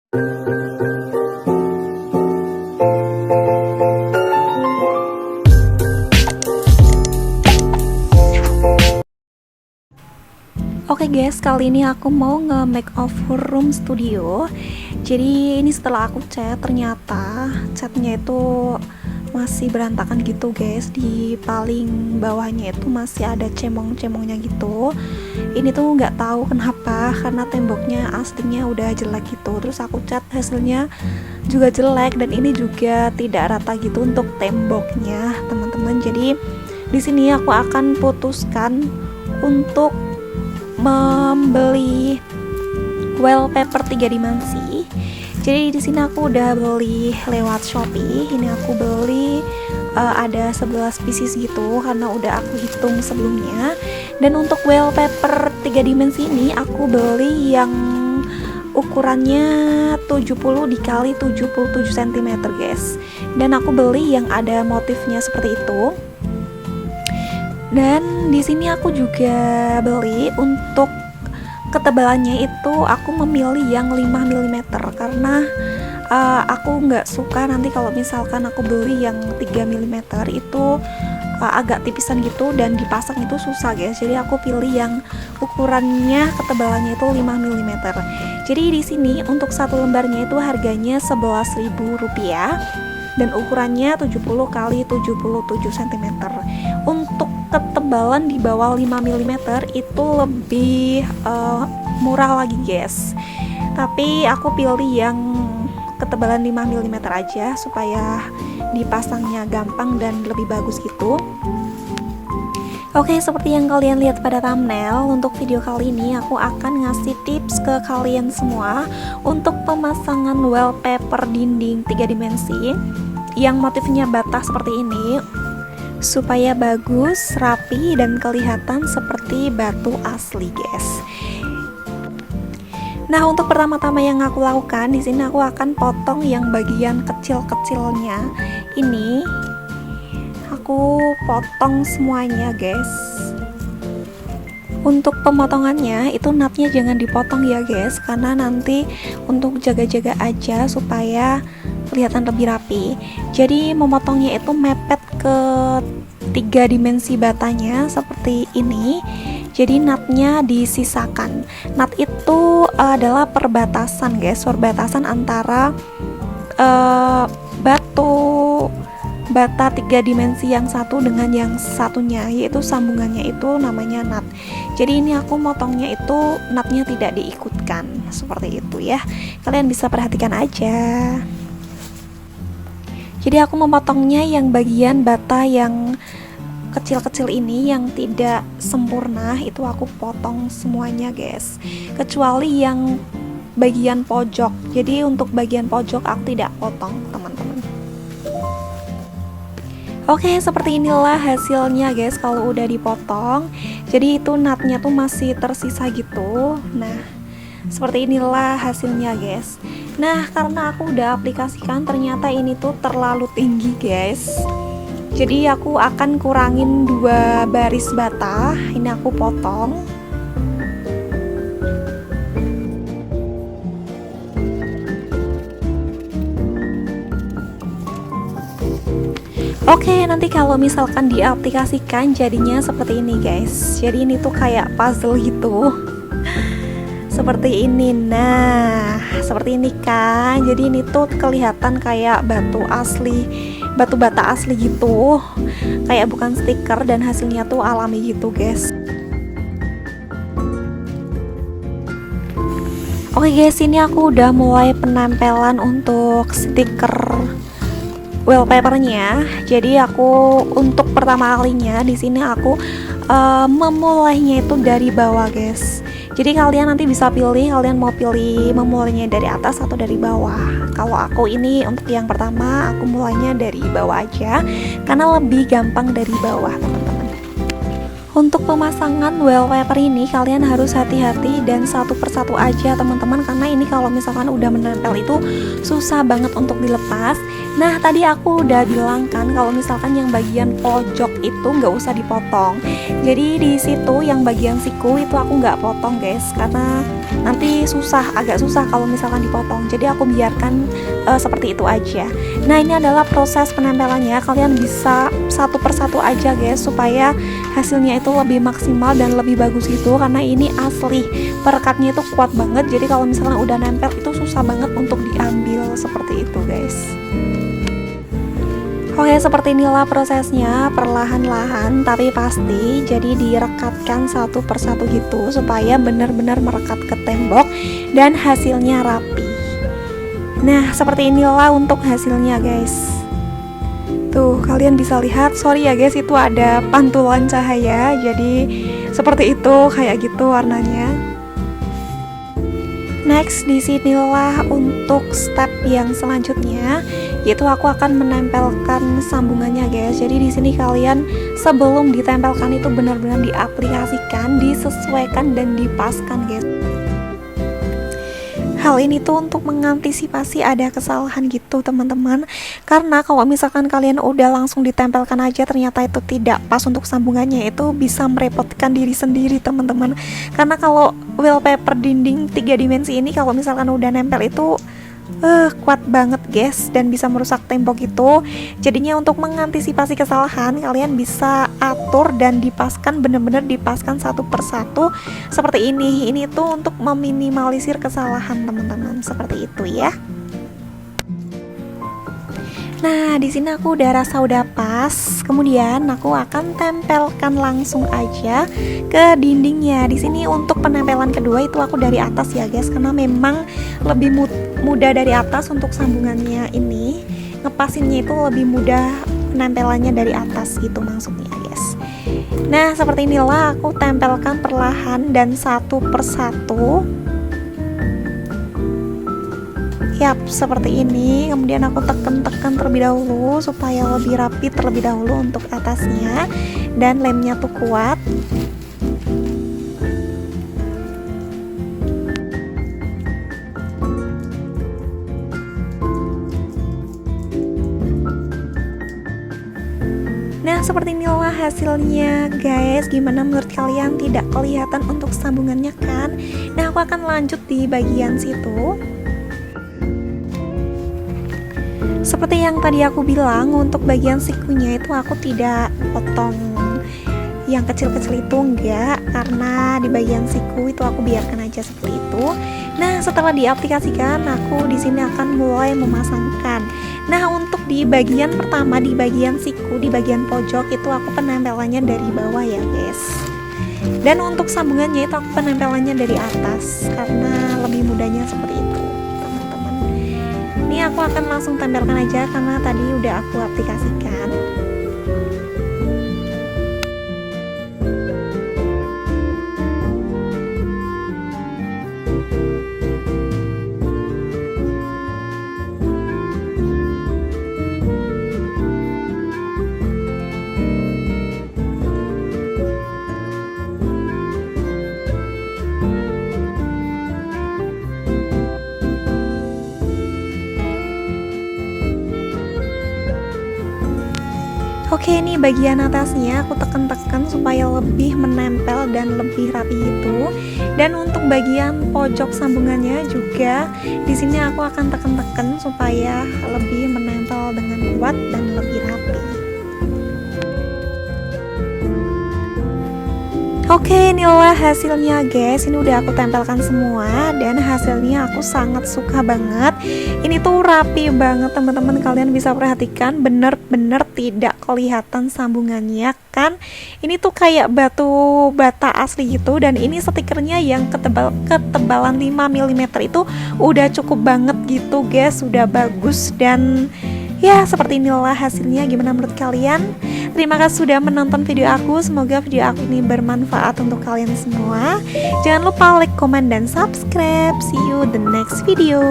Oke guys, kali ini aku mau nge-makeover room studio. Jadi ini setelah aku cat, ternyata catnya itu masih berantakan gitu guys. Di paling bawahnya itu masih ada cemong-cemongnya gitu. Ini tuh nggak tahu kenapa, karena temboknya aslinya udah jelek gitu. Terus aku cat, hasilnya juga jelek, dan ini juga tidak rata gitu untuk temboknya teman-teman. Jadi di sini aku akan putuskan untuk membeli wallpaper 3 dimensi. Jadi di sini aku udah beli lewat Shopee. Ini aku beli ada 11 pieces gitu karena udah aku hitung sebelumnya. Dan untuk wallpaper 3 dimensi ini aku beli yang ukurannya 70 dikali 77 cm guys. Dan aku beli yang ada motifnya seperti itu. Dan di sini aku juga beli untuk ketebalannya itu aku memilih yang 5 mm karena aku nggak suka nanti kalau misalkan aku beli yang 3 mm itu agak tipisan gitu dan dipasang itu susah guys. Jadi aku pilih yang ukurannya ketebalannya itu 5 mm. Jadi di sini untuk satu lembarnya itu harganya Rp11.000 dan ukurannya 70 kali 77 cm. Untuk ketebalan di bawah 5 mm itu lebih murah lagi guys. Tapi aku pilih yang ketebalan 5 mm aja supaya dipasangnya gampang dan lebih bagus gitu. Oke, seperti yang kalian lihat pada thumbnail, untuk video kali ini aku akan ngasih tips ke kalian semua untuk pemasangan wallpaper dinding 3 dimensi yang motifnya bata seperti ini supaya bagus, rapi, dan kelihatan seperti batu asli guys. Nah, untuk pertama-tama yang aku lakukan di sini aku akan potong yang bagian kecil-kecilnya. Ini aku potong semuanya guys. Untuk pemotongannya itu nutnya jangan dipotong ya guys, karena nanti untuk jaga-jaga aja supaya kelihatan lebih rapi. Jadi memotongnya itu mepet ke 3 dimensi batanya seperti ini. Jadi nutnya disisakan. Nut itu adalah perbatasan guys, perbatasan antara bata 3 dimensi yang satu dengan yang satunya, yaitu sambungannya itu namanya nut. Jadi ini aku motongnya itu nutnya tidak diikutkan seperti itu ya. Kalian bisa perhatikan aja. Jadi aku memotongnya yang bagian bata yang kecil-kecil ini yang tidak sempurna itu aku potong semuanya guys, kecuali yang bagian pojok. Jadi untuk bagian pojok aku tidak potong teman-teman. Oke, seperti inilah hasilnya guys kalau udah dipotong. Jadi itu nutnya tuh masih tersisa gitu. Nah, seperti inilah hasilnya guys. Nah, karena aku udah aplikasikan ternyata ini tuh terlalu tinggi guys. Jadi aku akan kurangin 2 baris bata. Ini aku potong. Oke, nanti kalau misalkan diaplikasikan jadinya seperti ini guys. Jadi ini tuh kayak puzzle gitu. Seperti ini. Nah, seperti ini kan. Jadi ini tuh kelihatan kayak batu asli, batu bata asli gitu. Kayak bukan stiker, dan hasilnya tuh alami gitu guys. Oke guys, ini aku udah mulai penempelan untuk stiker wallpapernya. Jadi aku untuk pertama kalinya di sini aku memulainya itu dari bawah guys. Jadi kalian nanti bisa pilih, kalian mau pilih memulainya dari atas atau dari bawah. Kalau aku ini untuk yang pertama aku mulainya dari bawah aja karena lebih gampang dari bawah teman-teman. Untuk pemasangan wallpaper ini kalian harus hati-hati dan satu persatu aja teman-teman, karena ini kalau misalkan udah menempel itu susah banget untuk dilepas. Nah, tadi aku udah bilang kan kalau misalkan yang bagian pojok itu nggak usah dipotong. Jadi di situ yang bagian siku itu aku nggak potong guys, karena nanti agak susah kalau misalkan dipotong, jadi aku biarkan seperti itu aja. Nah, ini adalah proses penempelannya, kalian bisa satu persatu aja guys, supaya hasilnya itu lebih maksimal dan lebih bagus gitu, karena ini asli perekatnya itu kuat banget, jadi kalau misalkan udah nempel itu susah banget untuk diambil, seperti itu guys. Oke, seperti inilah prosesnya, perlahan-lahan tapi pasti. Jadi direkatkan satu persatu gitu supaya benar-benar merekat ke tembok dan hasilnya rapi. Nah, seperti inilah untuk hasilnya guys. Tuh, kalian bisa lihat, sorry ya guys, itu ada pantulan cahaya. Jadi seperti itu, kayak gitu warnanya. Next, disinilah untuk step yang selanjutnya, yaitu aku akan menempelkan sambungannya guys. Jadi di sini kalian sebelum ditempelkan itu benar-benar diaplikasikan, disesuaikan dan dipaskan guys. Hal ini tuh untuk mengantisipasi ada kesalahan gitu teman-teman, karena kalau misalkan kalian udah langsung ditempelkan aja ternyata itu tidak pas untuk sambungannya, itu bisa merepotkan diri sendiri teman-teman. Karena kalau wallpaper dinding 3 dimensi ini kalau misalkan udah nempel itu kuat banget guys, dan bisa merusak tembok itu. Jadinya untuk mengantisipasi kesalahan, kalian bisa atur dan dipaskan, bener-bener dipaskan satu persatu seperti ini. Ini tuh untuk meminimalisir kesalahan teman-teman, seperti itu ya. Nah, di sini aku udah rasa udah pas. Kemudian aku akan tempelkan langsung aja ke dindingnya. Di sini untuk penempelan kedua itu aku dari atas ya guys, karena memang lebih mudah dari atas untuk sambungannya ini. Ngepasinnya itu lebih mudah penempelannya dari atas gitu maksudnya guys. Nah, seperti inilah aku tempelkan perlahan dan satu persatu. Yap, seperti ini. Kemudian aku tekan-tekan terlebih dahulu supaya lebih rapi terlebih dahulu untuk atasnya, dan lemnya tuh kuat. Nah, seperti inilah hasilnya guys. Gimana menurut kalian? Tidak kelihatan untuk sambungannya kan? Nah, aku akan lanjut di bagian situ. Seperti yang tadi aku bilang, untuk bagian sikunya itu aku tidak potong yang kecil-kecil itu, enggak, karena di bagian siku itu aku biarkan aja seperti itu. Nah, setelah diaplikasikan, aku di sini akan mulai memasangkan. Nah, untuk di bagian pertama, di bagian siku, di bagian pojok itu aku penempelannya dari bawah ya guys. Dan untuk sambungannya itu aku penempelannya dari atas, karena lebih mudahnya seperti itu. Ini aku akan langsung tempelkan aja karena tadi udah aku aplikasikan. Oke, ini bagian atasnya aku tekan-tekan supaya lebih menempel dan lebih rapi itu. Dan untuk bagian pojok sambungannya juga di sini aku akan tekan-tekan supaya lebih menempel dengan kuat dan lebih rapi. Oke, inilah hasilnya guys. Ini udah aku tempelkan semua dan hasilnya aku sangat suka banget. Ini tuh rapi banget teman-teman, kalian bisa perhatikan bener-bener tidak kelihatan sambungannya kan. Ini tuh kayak batu bata asli gitu, dan ini stikernya yang ketebalan 5 mm itu udah cukup banget gitu guys, udah bagus. Dan ya, seperti inilah hasilnya. Gimana menurut kalian? Terima kasih sudah menonton video aku. Semoga video aku ini bermanfaat untuk kalian semua. Jangan lupa like, comment, dan subscribe. See you the next video.